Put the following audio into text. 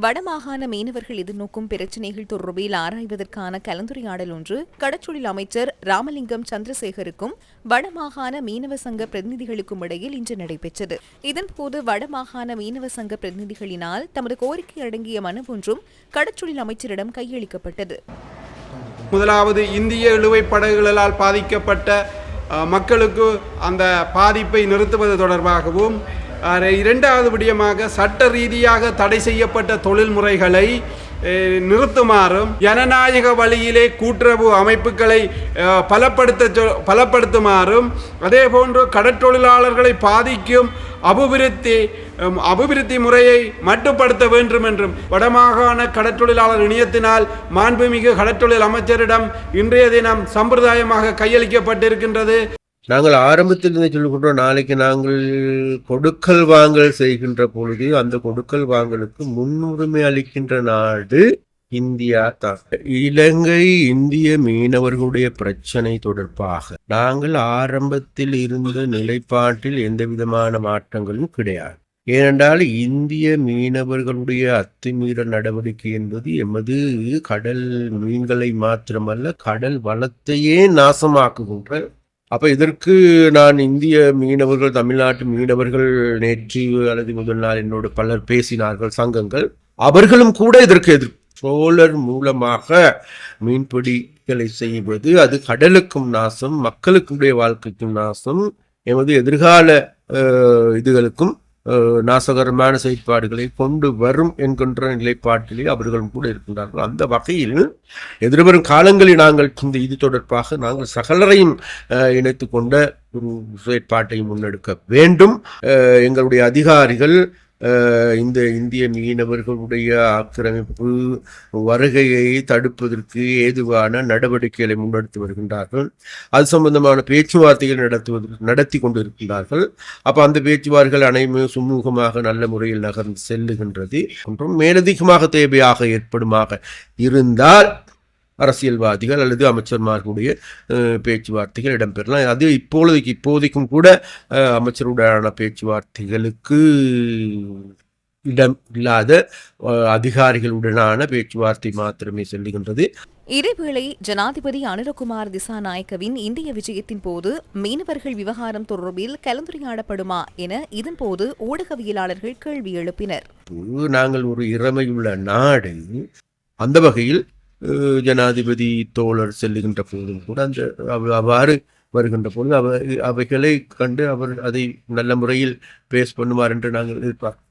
வடமாகாண மீனவர்கள் எதிர்நோக்கும் பிரச்சினைகள் தொடர்பில் ஆராய்வதற்கான கலந்துரையாடல் ஒன்று கடற்றொழில் அமைச்சர் ராமலிங்கம் சந்திரசேகருக்கும் வடமாகாண மீனவ சங்க பிரதிநிதிகளுக்கும் இடையில் இன்று நடைபெற்றது. இதன்போது வடமாகாண மீனவ சங்க பிரதிநிதிகளினால் தமது கோரிக்கை அடங்கிய மனு ஒன்றும் கடற்றொழில் அமைச்சரிடம் கையளிக்கப்பட்டது. முதலாவது, இந்திய இழுவைப் படகுகளால் பாதிக்கப்பட்ட மக்களுக்கு அந்த பாதிப்பை நிறுத்துவது தொடர்பாகவும், இரண்டாவது விடயமாக சட்ட ரீதியாக தடை செய்யப்பட்ட தொழில்முறைகளை நிறுத்துமாறும், ஜனநாயக வழியிலே கூட்டுறவு அமைப்புகளை பலப்படுத்துமாறும், அதே போன்று கடற்றொழிலாளர்களை பாதிக்கும் அபிவிருத்தி முறையை மட்டுப்படுத்த வேண்டும் என்றும் வடமாகாண கடற்றொழிலாளர் இணையத்தினால் மாண்புமிகு கடற்றொழில் அமைச்சரிடம் இன்றைய தினம் சம்பிரதாயமாக கையளிக்கப்பட்டிருக்கின்றது. நாங்கள் ஆரம்பத்தில் இருந்து சொல்லிக்கொண்டோம், நாளைக்கு நாங்கள் கொடுக்கல் வாங்கல் செய்கின்ற பொழுது அந்த கொடுக்கல் வாங்கலுக்கு முன்னுரிமை அளிக்கின்ற நாடு இந்தியா தான். இலங்கை இந்திய மீனவர்களுடைய பிரச்சனை தொடர்பாக நாங்கள் ஆரம்பத்தில் இருந்த நிலைப்பாட்டில் எந்த விதமான மாற்றங்களும் கிடையாது. ஏனென்றால் இந்திய மீனவர்களுடைய அத்துமீறல் நடவடிக்கை என்பது எமது கடல் மீன்களை மாத்திரமல்ல கடல் வளத்தையே நாசமாக்குகின்ற. அப்ப இதற்கு நான் இந்திய மீனவர்கள், தமிழ்நாட்டு மீனவர்கள் நேற்று அல்லது முதல் நாள் என்னோடு பலர் பேசினார்கள், சங்கங்கள், அவர்களும் கூட இதற்கு ட்ரோலர் மூலமாக மீன்பிடிகளை செய்வது அது கடலுக்கும் நாசம், மக்களுக்குடைய வாழ்க்கைக்கும் நாசம், எமது எதிர்கால இதுகளுக்கும் நாசகரமான செயற்பாடுகளை கொண்டு வரும் என்கின்ற நிலைப்பாட்டிலே அவர்களும் கூட இருக்கின்றார்கள். அந்த வகையில் எதிர்வரும் காலங்களில் நாங்கள் இந்த இது தொடர்பாக நாங்கள் சகலரையும் இணைத்து கொண்ட ஒரு செயற்பாட்டை முன்னெடுக்க வேண்டும். எங்களுடைய அதிகாரிகள் இந்த இந்திய மீனவர்களுடைய ஆக்கிரமிப்பு வருகையை தடுப்பதற்கு ஏதுவான நடவடிக்கைகளை முன்னெடுத்து வருகின்றார்கள். அது சம்பந்தமான பேச்சுவார்த்தைகள் நடத்தி கொண்டிருக்கின்றார்கள். அப்போ அந்த பேச்சுவார்த்தைகள் அனைவரும் சுமூகமாக நல்ல முறையில் நகர்ந்து செல்லுகின்றது. ஒன்றும் மேலதிகமாக தேவையாக ஏற்படுமாக இருந்தால் அரசியல்வாதிகள் அல்லது அமைச்சர்மார்களுடைய பேச்சுவார்த்தைகள் இடம்பெறலாம். அது இப்போதைக்கும் கூட அமைச்சருடனான பேச்சுவார்த்தைகளுக்கு இடம் இல்லாத அதிகாரிகளுடனான பேச்சுவார்த்தை மாத்திரமே செல்லுகின்றது. இதேவேளை ஜனாதிபதி அனுரகுமார் திசாநாயக்கவின் இந்திய விஜயத்தின் போது மீனவர்கள் விவகாரம் தொடர்பில் கலந்துரையாடப்படுமா என இதன்போது ஊடகவியலாளர்கள் கேள்வி எழுப்பினர். நாங்கள் ஒரு இறமையுள்ள நாடு. அந்த வகையில் ஜனாதிபதி தோழர் செல்லுகின்ற போதும் கூட அந்த அவ்வாறு வருகின்ற பொழுது அவைகளை கண்டு அவர் அதை நல்ல முறையில் பேஸ் பண்ணுவார் என்று நாங்கள் எதிர்பார்க்கிறோம்.